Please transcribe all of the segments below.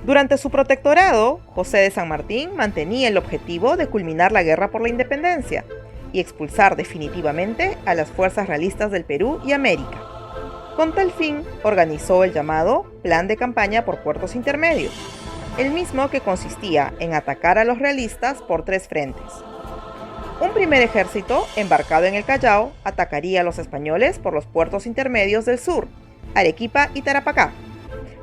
Durante su protectorado, José de San Martín mantenía el objetivo de culminar la guerra por la independencia y expulsar definitivamente a las fuerzas realistas del Perú y América. Con tal fin, organizó el llamado Plan de Campaña por Puertos Intermedios, el mismo que consistía en atacar a los realistas por tres frentes. Un primer ejército, embarcado en el Callao, atacaría a los españoles por los puertos intermedios del sur, Arequipa y Tarapacá.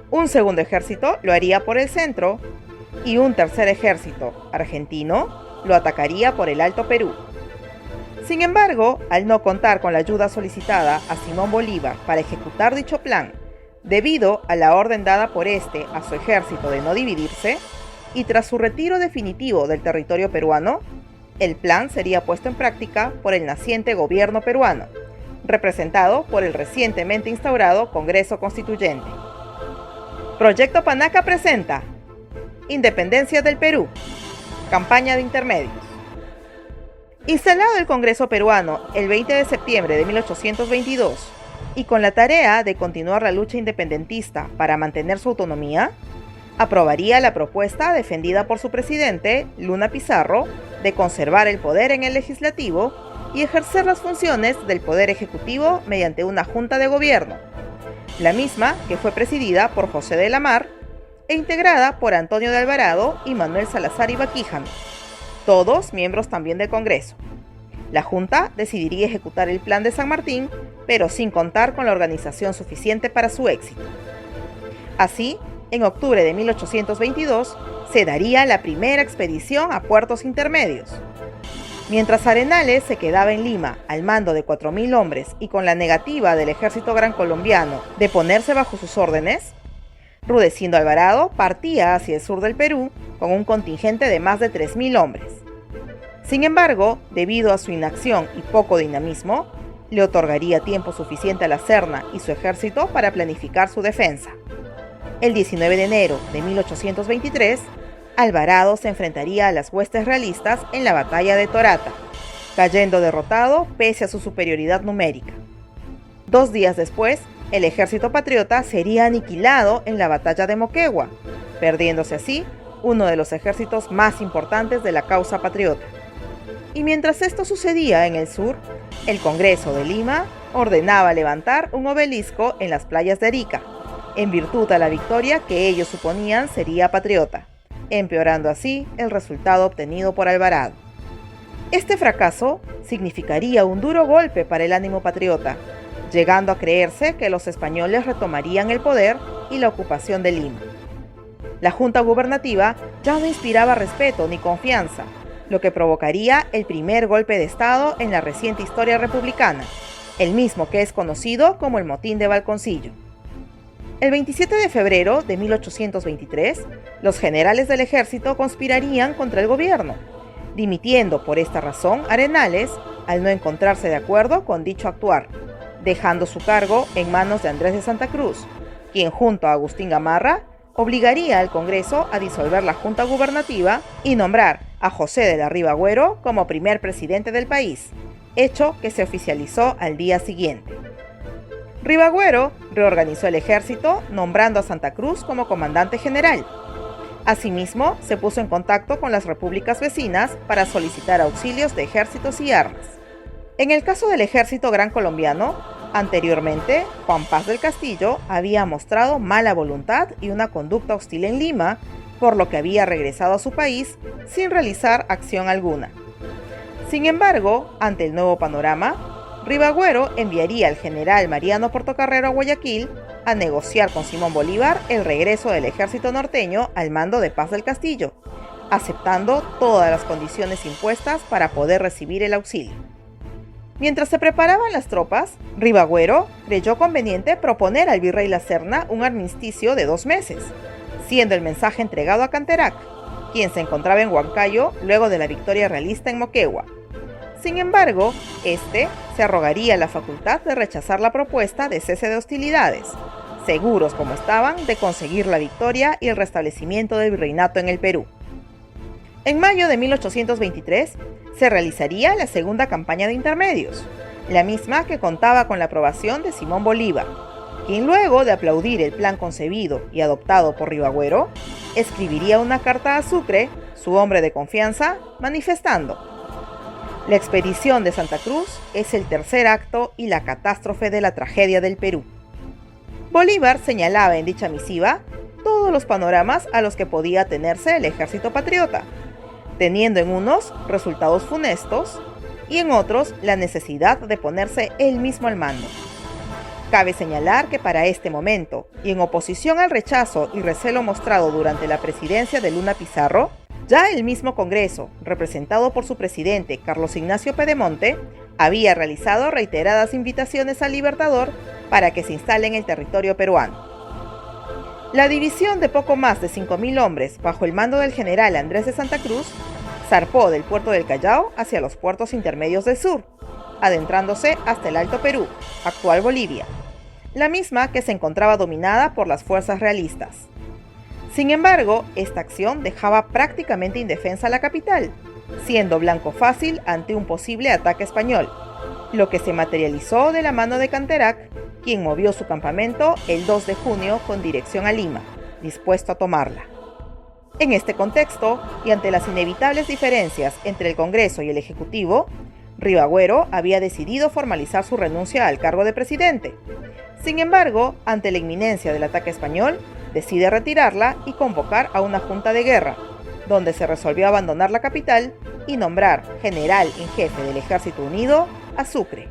Un segundo ejército lo haría por el centro y un tercer ejército, argentino, lo atacaría por el Alto Perú. Sin embargo, al no contar con la ayuda solicitada a Simón Bolívar para ejecutar dicho plan, debido a la orden dada por este a su ejército de no dividirse, y tras su retiro definitivo del territorio peruano, el plan sería puesto en práctica por el naciente gobierno peruano, representado por el recientemente instaurado Congreso Constituyente. Proyecto Panaca presenta Independencia del Perú, Campaña de Intermedios. Instalado el Congreso peruano el 20 de septiembre de 1822 y con la tarea de continuar la lucha independentista para mantener su autonomía, aprobaría la propuesta defendida por su presidente, Luna Pizarro, de conservar el poder en el legislativo y ejercer las funciones del poder ejecutivo mediante una junta de gobierno, la misma que fue presidida por José de la Mar e integrada por Antonio de Alvarado y Manuel Salazar Ibaquijano, todos miembros también del Congreso. La Junta decidiría ejecutar el Plan de San Martín, pero sin contar con la organización suficiente para su éxito. Así, en octubre de 1822, se daría la primera expedición a puertos intermedios. Mientras Arenales se quedaba en Lima al mando de 4.000 hombres y con la negativa del ejército gran colombiano de ponerse bajo sus órdenes, Rudecindo Alvarado partía hacia el sur del Perú con un contingente de más de 3.000 hombres. Sin embargo, debido a su inacción y poco dinamismo, le otorgaría tiempo suficiente a la Serna y su ejército para planificar su defensa. El 19 de enero de 1823, Alvarado se enfrentaría a las huestes realistas en la batalla de Torata, cayendo derrotado pese a su superioridad numérica. 2 días después, el ejército patriota sería aniquilado en la batalla de Moquegua, perdiéndose así uno de los ejércitos más importantes de la causa patriota. Y mientras esto sucedía en el sur, el Congreso de Lima ordenaba levantar un obelisco en las playas de Arica, en virtud a la victoria que ellos suponían sería patriota, empeorando así el resultado obtenido por Alvarado. Este fracaso significaría un duro golpe para el ánimo patriota, llegando a creerse que los españoles retomarían el poder y la ocupación de Lima. La Junta Gubernativa ya no inspiraba respeto ni confianza, lo que provocaría el primer golpe de Estado en la reciente historia republicana, el mismo que es conocido como el Motín de Balconcillo. El 27 de febrero de 1823, los generales del ejército conspirarían contra el gobierno, dimitiendo por esta razón Arenales al no encontrarse de acuerdo con dicho actuar, dejando su cargo en manos de Andrés de Santa Cruz, quien junto a Agustín Gamarra obligaría al Congreso a disolver la Junta Gubernativa y nombrar a José de la Riva Agüero como primer presidente del país, hecho que se oficializó al día siguiente. Ribagüero reorganizó el ejército, nombrando a Santa Cruz como comandante general. Asimismo, se puso en contacto con las repúblicas vecinas para solicitar auxilios de ejércitos y armas. En el caso del ejército gran colombiano, anteriormente, Juan Paz del Castillo había mostrado mala voluntad y una conducta hostil en Lima, por lo que había regresado a su país sin realizar acción alguna. Sin embargo, ante el nuevo panorama, Ribagüero enviaría al general Mariano Portocarrero a Guayaquil a negociar con Simón Bolívar el regreso del ejército norteño al mando de Paz del Castillo, aceptando todas las condiciones impuestas para poder recibir el auxilio. Mientras se preparaban las tropas, Ribagüero creyó conveniente proponer al virrey La Serna un armisticio de 2 meses, siendo el mensaje entregado a Canterac, quien se encontraba en Huancayo luego de la victoria realista en Moquegua. Sin embargo, este se arrogaría la facultad de rechazar la propuesta de cese de hostilidades, seguros como estaban de conseguir la victoria y el restablecimiento del virreinato en el Perú. En mayo de 1823 se realizaría la segunda campaña de intermedios, la misma que contaba con la aprobación de Simón Bolívar, quien luego de aplaudir el plan concebido y adoptado por Ribagüero, escribiría una carta a Sucre, su hombre de confianza, manifestando: la expedición de Santa Cruz es el tercer acto y la catástrofe de la tragedia del Perú. Bolívar señalaba en dicha misiva todos los panoramas a los que podía atenerse el ejército patriota, teniendo en unos resultados funestos y en otros la necesidad de ponerse él mismo al mando. Cabe señalar que para este momento, y en oposición al rechazo y recelo mostrado durante la presidencia de Luna Pizarro, ya el mismo Congreso, representado por su presidente Carlos Ignacio Pedemonte, había realizado reiteradas invitaciones al Libertador para que se instale en el territorio peruano. La división de poco más de 5.000 hombres bajo el mando del general Andrés de Santa Cruz zarpó del puerto del Callao hacia los puertos intermedios del sur, adentrándose hasta el Alto Perú, actual Bolivia, la misma que se encontraba dominada por las fuerzas realistas. Sin embargo, esta acción dejaba prácticamente indefensa la capital, siendo blanco fácil ante un posible ataque español, lo que se materializó de la mano de Canterac, quien movió su campamento el 2 de junio con dirección a Lima, dispuesto a tomarla. En este contexto, y ante las inevitables diferencias entre el Congreso y el Ejecutivo, Ribagüero había decidido formalizar su renuncia al cargo de presidente. Sin embargo, ante la inminencia del ataque español, decide retirarla y convocar a una junta de guerra, donde se resolvió abandonar la capital y nombrar general en jefe del Ejército Unido a Sucre.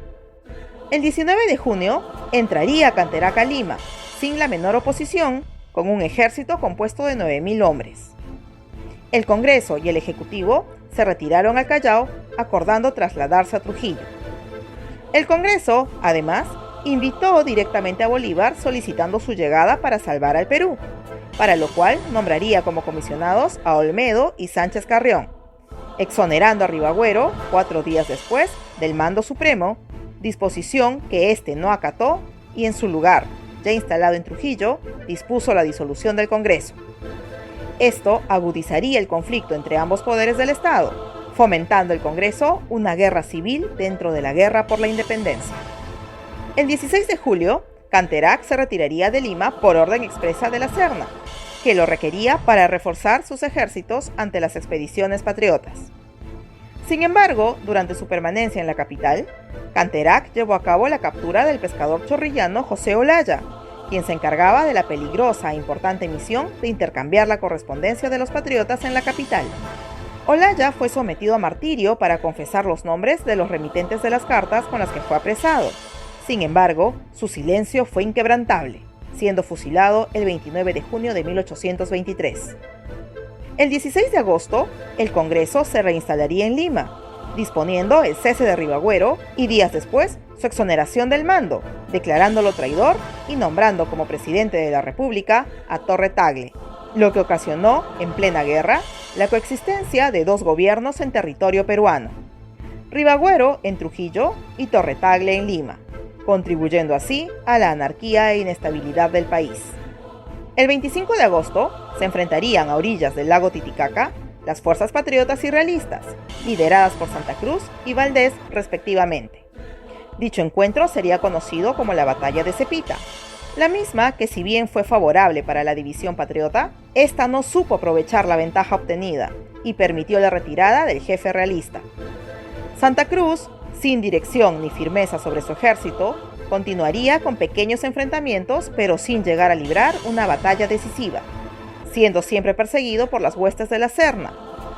El 19 de junio entraría Canterac a Lima, sin la menor oposición, con un ejército compuesto de 9.000 hombres. El Congreso y el Ejecutivo se retiraron al Callao, acordando trasladarse a Trujillo. El Congreso, además, invitó directamente a Bolívar solicitando su llegada para salvar al Perú, para lo cual nombraría como comisionados a Olmedo y Sánchez Carrión, exonerando a Ribagüero 4 días después del mando supremo, disposición que éste no acató y en su lugar, ya instalado en Trujillo, dispuso la disolución del Congreso. Esto agudizaría el conflicto entre ambos poderes del Estado, fomentando el Congreso una guerra civil dentro de la guerra por la independencia. El 16 de julio, Canterac se retiraría de Lima por orden expresa de la Serna, que lo requería para reforzar sus ejércitos ante las expediciones patriotas. Sin embargo, durante su permanencia en la capital, Canterac llevó a cabo la captura del pescador chorrillano José Olaya, quien se encargaba de la peligrosa e importante misión de intercambiar la correspondencia de los patriotas en la capital. Olaya fue sometido a martirio para confesar los nombres de los remitentes de las cartas con las que fue apresado. Sin embargo, su silencio fue inquebrantable, siendo fusilado el 29 de junio de 1823. El 16 de agosto, el Congreso se reinstalaría en Lima, disponiendo el cese de Ribagüero y días después su exoneración del mando, declarándolo traidor y nombrando como presidente de la República a Torre Tagle, lo que ocasionó, en plena guerra, la coexistencia de dos gobiernos en territorio peruano, Ribagüero en Trujillo y Torre Tagle en Lima, contribuyendo así a la anarquía e inestabilidad del país. El 25 de agosto se enfrentarían a orillas del lago Titicaca las fuerzas patriotas y realistas, lideradas por Santa Cruz y Valdés respectivamente. Dicho encuentro sería conocido como la Batalla de Cepita, la misma que, si bien fue favorable para la división patriota, esta no supo aprovechar la ventaja obtenida y permitió la retirada del jefe realista. Santa Cruz, sin dirección ni firmeza sobre su ejército, continuaría con pequeños enfrentamientos, pero sin llegar a librar una batalla decisiva, siendo siempre perseguido por las huestes de la Serna,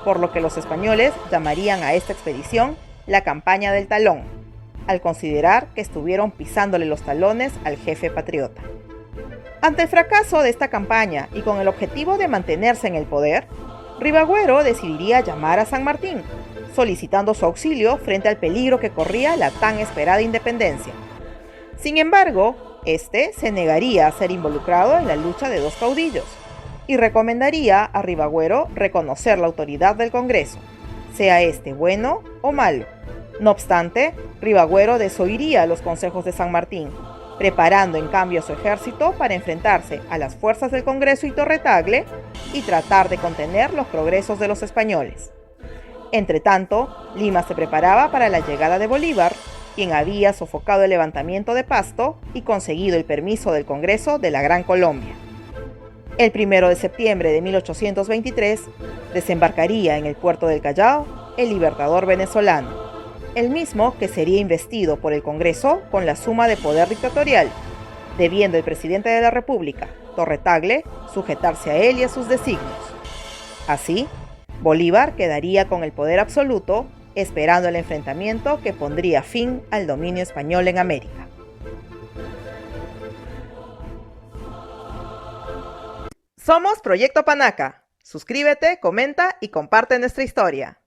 por lo que los españoles llamarían a esta expedición la Campaña del Talón, al considerar que estuvieron pisándole los talones al jefe patriota. Ante el fracaso de esta campaña y con el objetivo de mantenerse en el poder, Ribagüero decidiría llamar a San Martín, solicitando su auxilio frente al peligro que corría la tan esperada independencia. Sin embargo, este se negaría a ser involucrado en la lucha de dos caudillos y recomendaría a Ribagüero reconocer la autoridad del Congreso, sea este bueno o malo. No obstante, Ribagüero desoiría los consejos de San Martín, preparando en cambio a su ejército para enfrentarse a las fuerzas del Congreso y Torre Tagle y tratar de contener los progresos de los españoles. Entretanto, Lima se preparaba para la llegada de Bolívar, quien había sofocado el levantamiento de Pasto y conseguido el permiso del Congreso de la Gran Colombia. El 1 de septiembre de 1823 desembarcaría en el puerto del Callao el libertador venezolano, el mismo que sería investido por el Congreso con la suma de poder dictatorial, debiendo el presidente de la República, Torre Tagle, sujetarse a él y a sus designios. Así, Bolívar quedaría con el poder absoluto, esperando el enfrentamiento que pondría fin al dominio español en América. Somos Proyecto Panaca. Suscríbete, comenta y comparte nuestra historia.